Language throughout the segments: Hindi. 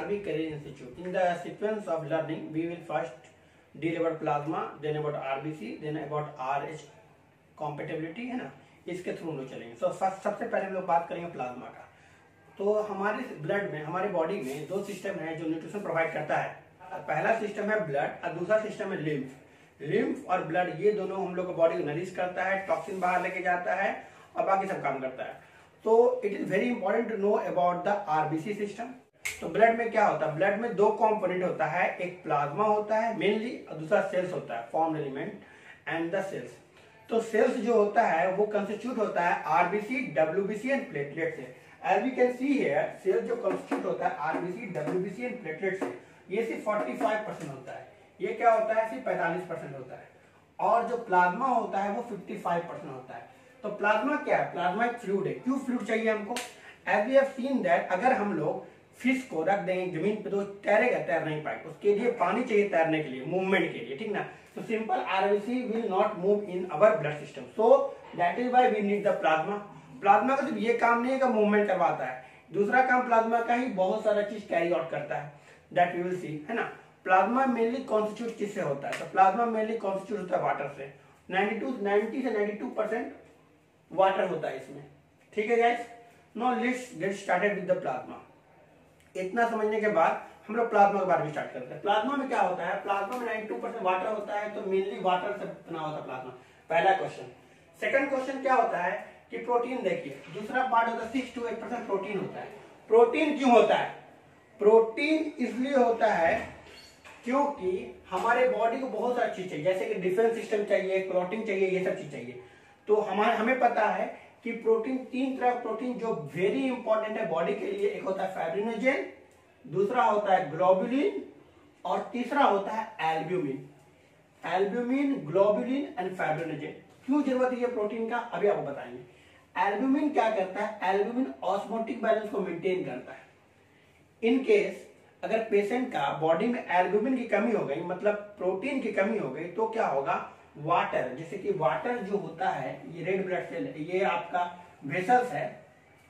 RV Career Institute. In the sequence of learning, we will first deal about plasma, then about RBC, then about RH compatibility, है ना, इसके थ्रू हम लोग चलेंगे. So सबसे पहले हम लोग बात करेंगे प्लाज्मा का. तो हमारे ब्लड में, हमारे बॉडी में दो सिस्टम है जो न्यूट्रिशन प्रोवाइड करता है. पहला सिस्टम है ब्लड और दूसरा सिस्टम है लिम्फ. लिम्फ और ब्लड ये दोनों हम लोग बॉडी को नरिश करता है, टॉक्सिन बाहर लेके जाता है और बाकी सब काम करता है. तो it is very important to know about the RBC system. तो ब्लड में क्या होता है? ब्लड में दो कंपोनेंट होता है, एक प्लाज्मा होता है मेनली और दूसरा सेल्स होता है, form element and the cells. तो सेल्स जो होता है वो कंस्टिट्यूट होता है आरबीसी, डब्ल्यूबीसी एंड प्लेटलेट से. As we can see here, cells जो कंस्टिट्यूट होता है आरबीसी, डब्ल्यूबीसी एंड प्लेटलेट से, ये सिर्फ 45% होता है. ये क्या होता है? सिर्फ 45% होता है. और जो प्लाज्मा होता है वो 55% होता है. तो प्लाज्मा क्या है? प्लाज्मा एक फ्लूइड है. क्यों फ्लूइड चाहिए हमको? As we have seen that अगर हम लोग फिश को रख देंगे जमीन पे तो तैरेगा, तैर नहीं पाएगा. उसके लिए पानी चाहिए तैरने के लिए, मूवमेंट के लिए, ठीक ना. तो simple RBC will not move in our blood system. So that is why we need the plasma. Plasma का सिर्फ ये काम नहीं है कि मूवमेंट करवाता है, दूसरा काम प्लाज्मा का ही बहुत सारा चीज कैरी आउट करता है. दैट वी विल सी, है ना. प्लाज्मा मेनली कॉन्स्टिट्यूट किससे होता है? तो प्लाज्मा मेनली कॉन्स्टिट्यूट होता है वाटर से. 90 से 92% वाटर होता है इसमें. ठीक है guys. Now let's get started with the plasma. इतना समझने के बाद हम लोग प्लाज्मा के बारे में स्टार्ट करते हैं. प्लाज्मा में क्या होता है? प्लाज्मा में 92% वाटर होता है, तो मेनली वाटर से बना होता है प्लाज्मा. पहला क्वेश्चन. सेकंड क्वेश्चन क्या होता है कि प्रोटीन देखिए. दूसरा पार्ट होता है 6 to 8% प्रोटीन होता है. प्रोटीन क्यों होता है? प्रोटीन इसलिए होता है क्योंकि हमारे बॉडी को बहुत सारी चीज चाहिए, जैसे कि डिफेंस सिस्टम चाहिए, क्लॉटिंग चाहिए, ये सब चीज चाहिए. तो हमें पता है कि प्रोटीन, तीन तरह का प्रोटीन जो वेरी इंपॉर्टेंट है बॉडी के लिए. एक होता है फाइब्रिनोजेन, दूसरा होता है ग्लोबुलिन और तीसरा होता है albumin. Albumin, globulin and fibrinogen. क्यों जरूरत है ये प्रोटीन का, अभी आपको बताएंगे. एल्ब्यूमिन क्या करता है? एल्ब्यूमिन ऑस्मोटिक बैलेंस को मेंटेन करता है. इन केस अगर पेशेंट का बॉडी में एल्ब्यूमिन की कमी हो गई, मतलब प्रोटीन की कमी हो गई, तो क्या होगा? वाटर, जैसे कि वाटर जो होता है, ये रेड ब्लड सेल, ये आपका वेसल्स है,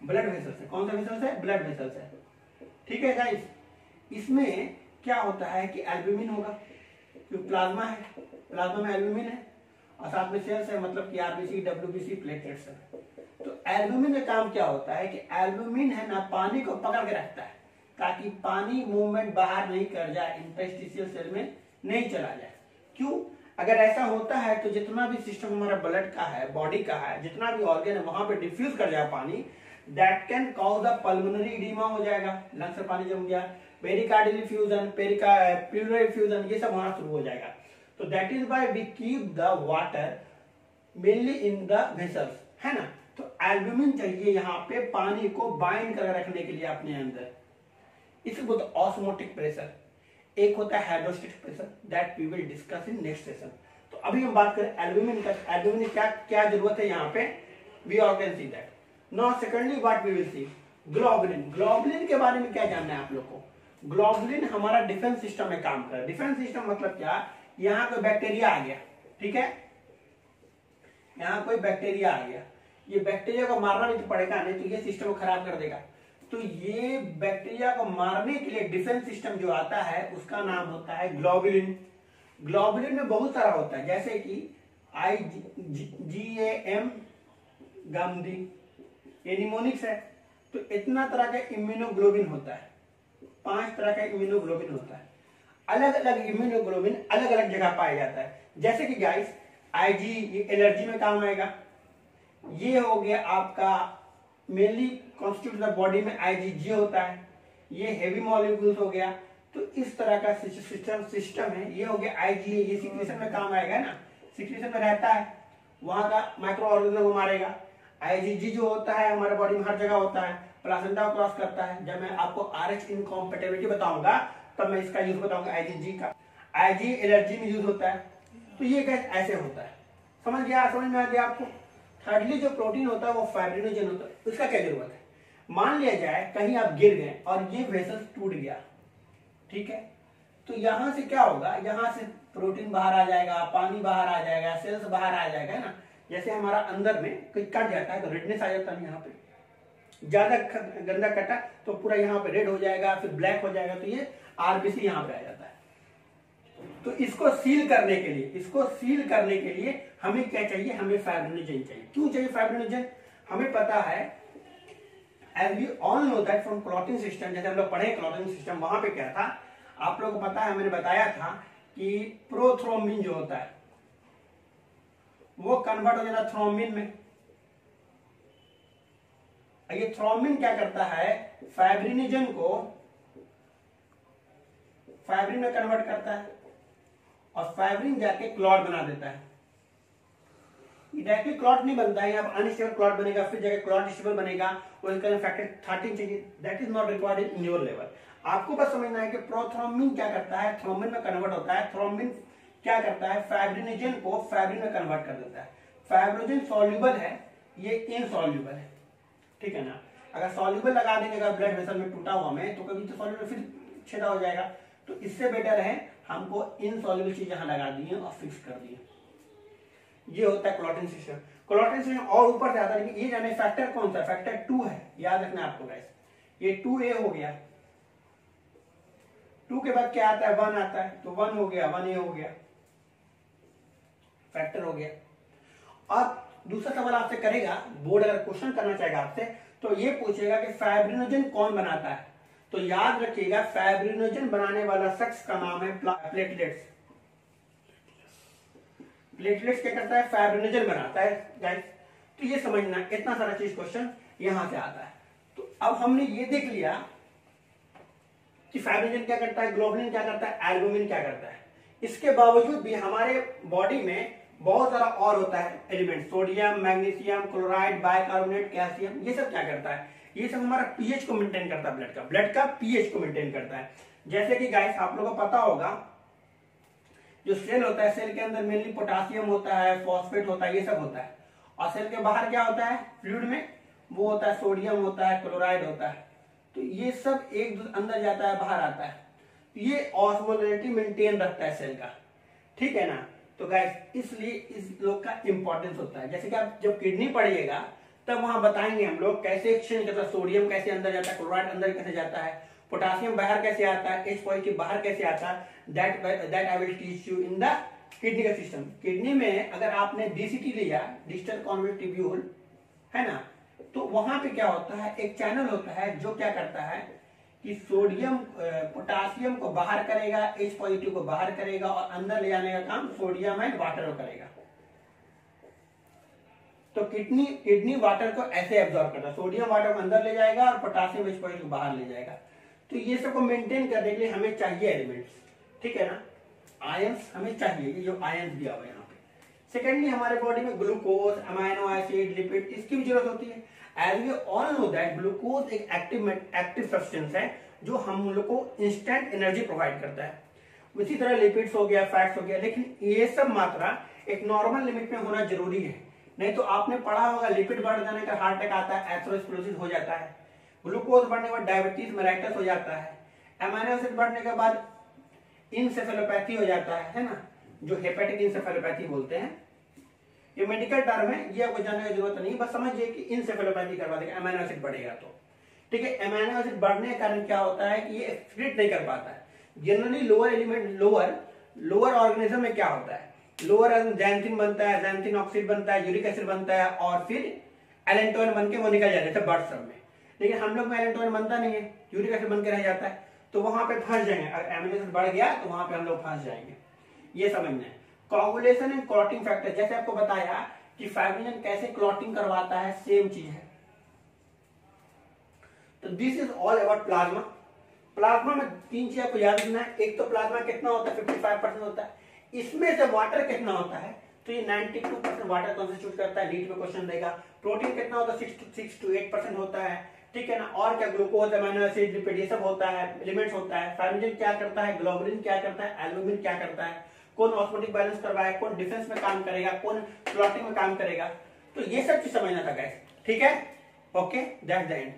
ब्लड वेसल्स है. कौन सा वेसल्स है? ब्लड वेसल्स है. ठीक है गाइस. इसमें क्या होता है कि एल्ब्यूमिन होगा, क्योंकि प्लाज्मा है, प्लाज्मा में एल्ब्यूमिन है और साथ में सेल्स है, मतलब कि आरबीसी, डब्ल्यूबीसी, प्लेटलेट्स है. तो एल्ब्यूमिन का काम क्या होता है कि एल्ब्यूमिन है ना, पानी को पकड़ के रखता है ताकि पानी मूवमेंट बाहर नहीं कर जाए, इंटरस्टिशियल सेल में नहीं चला जाए. क्यों? अगर ऐसा होता है तो जितना भी सिस्टम हमारा ब्लड का है, बॉडी का है, जितना भी ऑर्गन है वहां पे डिफ्यूज कर जाए पानी, that can cause the pulmonary oedema हो जाएगा, लंग्स में पानी जम गया, पेरिकार्डियल फ्यूजन, प्लूरल फ्यूजन, ये सब होना शुरू हो जाएगा. तो that is why we keep the water mainly in the vessels, है ना. तो एल्ब्यूमिन चाहिए यहाँ पे पानी को बाइंड कर रखने के लिए अपने अंदर. इसे बोलते हैं ऑस्मोटिक प्रेशर. एक होता है hydrostatic pressure, that we will discuss in next session. तो अभी हम बात करें एल्ब्यूमिन का. एल्ब्यूमिन क्या क्या जरूरत है यहाँ पे, we all can see that. Now secondly what we will see, globulin. Globulin के बारे में क्या जानना है आप लोग को? ग्लोबुलिन हमारा डिफेंस सिस्टम में काम कर रहा है. डिफेंस सिस्टम मतलब क्या? यहाँ कोई बैक्टीरिया आ गया, ठीक है, यहाँ कोई बैक्टीरिया आ गया, ये बैक्टीरिया को मारना भी तो पड़ेगा, नहीं तो ये सिस्टम को खराब कर देगा. तो ये बैक्टीरिया को मारने के लिए डिफेंस सिस्टम जो आता है उसका नाम होता है ग्लोबुलिन. ग्लोबुलिन में बहुत सारा होता है, जैसे कि IgM गांधी, ये निमोनिक्स है. तो इतना तरह का इम्यूनोग्लोबिन होता है, 5 तरह का इम्यूनोग्लोबिन होता है. अलग अलग इम्यूनोग्लोबिन अलग अलग जगह पाया जाता है. जैसे कि गाइस IG एलर्जी में काम आएगा. ये हो गया आपका मेनली कॉन्स्टिट्यूट द बॉडी में IgG होता है. ये हेवी मॉलिक्यूल्स हो गया. तो इस तरह का सिस्टम है. ये हो गया IgA, ये सिक्रीशन में काम आएगा ना, सिक्रीशन में रहता है, वहां का माइक्रो ऑर्गेनिज्म को मारेगा. IgG जो होता है हमारे बॉडी में हर जगह होता है, प्लासेंटा को क्रॉस करता है. जब मैं आपको RH इनकॉम्पेटिबिलिटी बताऊंगा तब मैं इसका यूज बताऊंगा IgG का. IG एलर्जी में यूज होता है. तो ये कैसे ऐसे होता है, समझ गया? समझ में आ गया आपको? थर्डली जो प्रोटीन होता है वो फाइब्रिनोजेन होता है. उसका क्या जरूरत है? मान लिया जाए कहीं आप गिर गए और ये वेसल टूट गया, ठीक है, तो यहां से क्या होगा? यहां से प्रोटीन बाहर आ जाएगा, पानी बाहर आ जाएगा, सेल्स बाहर आ जाएगा ना. जैसे हमारा अंदर में कोई कट जाता है तो रेडनेस आ जाता है यहाँ पे, ज्यादा गंदा कटा तो पूरा यहाँ पे रेड हो जाएगा, फिर ब्लैक हो जाएगा, तो ये आरबीसी यहाँ पे आ जाता है। तो इसको सील करने के लिए हमें क्या चाहिए, हमें फाइब्रिनोजन चाहिए। क्यों चाहिए फाइब्रिनोजन? हमें पता है, as we all know that from clotting system, जैसे हम लोग पढ़े क्लॉटिंग सिस्टम, वहां पे क्या था आप लोगों को पता है, मैंने बताया था कि प्रोथ्रोम्बिन जो होता है वो कन्वर्ट हो जाता है थ्रोम्बिन में। ये थ्रोम्बिन क्या करता है, फाइब्रिनोजन को फाइब्रिन में कन्वर्ट करता है और फाइब्रिन जाके क्लॉट बना देता है। डायरेक्टली क्लॉट नहीं बनता है, यहाँ अनस्टेबल क्लॉट बनेगा, फिर जगह क्लॉट स्टेबल बनेगा, उसका फैक्टर 13 चाहिए। That is not required in your level. आपको बस समझना है कि प्रोथ्रोम्बिन क्या करता है, थ्रोम्बिन में कन्वर्ट होता है। थ्रोम्बिन क्या करता है, फाइब्रिनोजन को फाइब्रिन में कन्वर्ट कर देता है। फाइब्रिनोजन सॉल्युबल है, ये इनसॉल्युबल है, ठीक है ना। अगर सॉल्युबल लगा देंगे अगर ब्लड वेसल में टूटा हुआ में, तो कभी तो सॉल्युबल फिर छेदा हो जाएगा। तो इससे बेटर है हमको इनसॉल्युबल चीज यहां लगा दी और फिक्स कर दी। ये होता है क्लॉटिंग सिस्टम। क्लॉटिंग सिस्टम और ऊपर से आता है, लेकिन ये जाने फैक्टर कौन सा, फैक्टर 2 है, याद रखना आपको गाइस। ये 2A हो गया, 2 के बाद क्या आता है, 1 आता है, तो 1 हो गया, 1A हो गया, फैक्टर हो गया। अब दूसरा सवाल आपसे करेगा बोर्ड, अगर क्वेश्चन करना चाहेगा आपसे, तो ये पूछेगा कि फाइब्रिनोजन कौन बनाता है। तो याद रखिएगा फाइब्रिनोजन बनाने वाला शख्स का नाम है प्लेटलेट्स। प्लेटलेट्स क्या करता है, फाइब्रिनोजन बनाता है गाइस। तो ये समझना, इतना सारा चीज क्वेश्चन यहां से आता है। तो अब हमने ये देख लिया कि फाइब्रिनोजन क्या करता है, ग्लोबुलिन क्या करता है, एल्बुमिन क्या करता है। इसके बावजूद भी हमारे बॉडी में बहुत सारा और होता है element, sodium, magnesium, chloride, bicarbonate, calcium. ये सब क्या करता है, ये सब हमारा पीएच को मेंटेन करता है, ब्लड का पीएच को मेंटेन करता है। जैसे कि गाइस आप लोगों को पता होगा, जो सेल होता है, सेल के अंदर मेनली पोटासियम होता है, फॉस्फेट होता है, ये सब होता है। और सेल के बाहर क्या होता है, फ्लूइड में वो होता है, सोडियम होता है, क्लोराइड होता है। तो ये सब एक अंदर जाता है, बाहर आता है। ये ऑस्मोलरिटी मेंटेन रखता है सेल का, ठीक है ना। तो गाइस इसलिए इस लोग का इंपॉर्टेंस होता है। जैसे कि आप जब किडनी पढ़िएगा तब वहां बताएंगे हम लोग कैसे एक्सचेंज करता है, सोडियम कैसे अंदर जाता है, क्लोराइड अंदर कैसे जाता है, पोटासियम बाहर कैसे आता है, H+ बाहर कैसे आता है। That I will teach you in the kidney का सिस्टम। किडनी में अगर आपने DCT लिया, डिस्टल कॉन्वॉल्यूट ट्यूब्यूल, है ना, तो वहां पे क्या होता है, एक चैनल होता है जो क्या करता है कि सोडियम पोटासियम को बाहर करेगा, H+ को बाहर करेगा और अंदर ले जाने का काम सोडियम एंड वाटर को करेगा। तो किडनी वाटर को ऐसे एब्जॉर्ब करता है, सोडियम वाटर को अंदर ले जाएगा और पोटासियम H+ को बाहर ले जाएगा। तो ये सब को मेंटेन करने के लिए हमें चाहिए एलिमेंट्स, ठीक है ना, आयंस हमें चाहिए, ये जो आयंस दिया हुआ है यहाँ पे। सेकेंडली हमारे बॉडी में ग्लूकोज, अमाइनो एसिड, लिपिड, इसकी भी जरूरत होती है। As we all know that glucose एक एक्टिव सब्सटेंस है जो हम लोग को इंस्टेंट एनर्जी प्रोवाइड करता है। उसी तरह लिपिड्स हो गया, फैट्स हो गया, लेकिन ये सब मात्रा एक नॉर्मल लिमिट में होना जरूरी है। नहीं तो आपने पढ़ा होगा लिपिड बढ़ जाने का हार्ट अटैक आता है, एथेरोस्क्लेरोसिस हो जाता है। ग्लूकोज बढ़ने के बाद डायबिटीज मेलाइटस हो जाता है। अमाइनो एसिड बढ़ने के बाद इंसेफेलोपैथी हो जाता है ना, जो हेपेटिक इंसेफेलोपैथी बोलते हैं। ये मेडिकल टर्म है, ये आपको जानने की जरूरत नहीं, बस समझिए कि इंसेफेलोपैथी करवा देगा अमाइनो एसिड बढ़ेगा तो, ठीक है। अमाइनो एसिड बढ़ने के कारण क्या होता है कि ये एक्सक्रीट नहीं कर पाता है। Generally lower element, lower organism में क्या होता है, लोअर जैंथिन बनता है, जैंथिन ऑक्साइड बनता है, यूरिक एसिड बनता है और फिर एलेंटोइन बन के वो निकल जाते हैं बर्ड सब में। लेकिन हम लोग में एलेंटोइन बनता नहीं है, यूरिक एसिड बन के रह जाता है, तो वहां पे फंस जाएंगे। अगर अमीनो एसिड बढ़ गया तो वहां पे हम लोग फंस जाएंगे, ये समझना है। कोगुलेशन एंड क्लॉटिंग फैक्टर, जैसे आपको बताया कि फाइब्रिनोजन कैसे क्लॉटिंग करवाता है, सेम चीज है। तो this is all about plasma. Plasma में 3 चीज आपको याद रखना है। एक तो प्लाज्मा कितना होता है, 55% होता है। इसमें से वाटर कितना होता है, तो ये 92% वाटर कॉन्स्टिट्यूट करता है। नीट में क्वेश्चन देगा। प्रोटीन कितना होता है, 6 to 8% होता है, ठीक है ना। और क्या, ग्लूकोज, अमीनो एसिड, लिपिड, ये सब होता है, एलिमेंट्स होता है। फाइब्रिनोजन क्या करता है, ग्लोबुलिन क्या करता है, एल्बुमिन क्या करता है, कौन ऑस्मोटिक बैलेंस करवाएगा, कौन डिफेंस में काम करेगा, कौन क्लॉटिंग में काम करेगा। तो ये सब चीज समझना था गाइस, ठीक है। Okay, that's the end.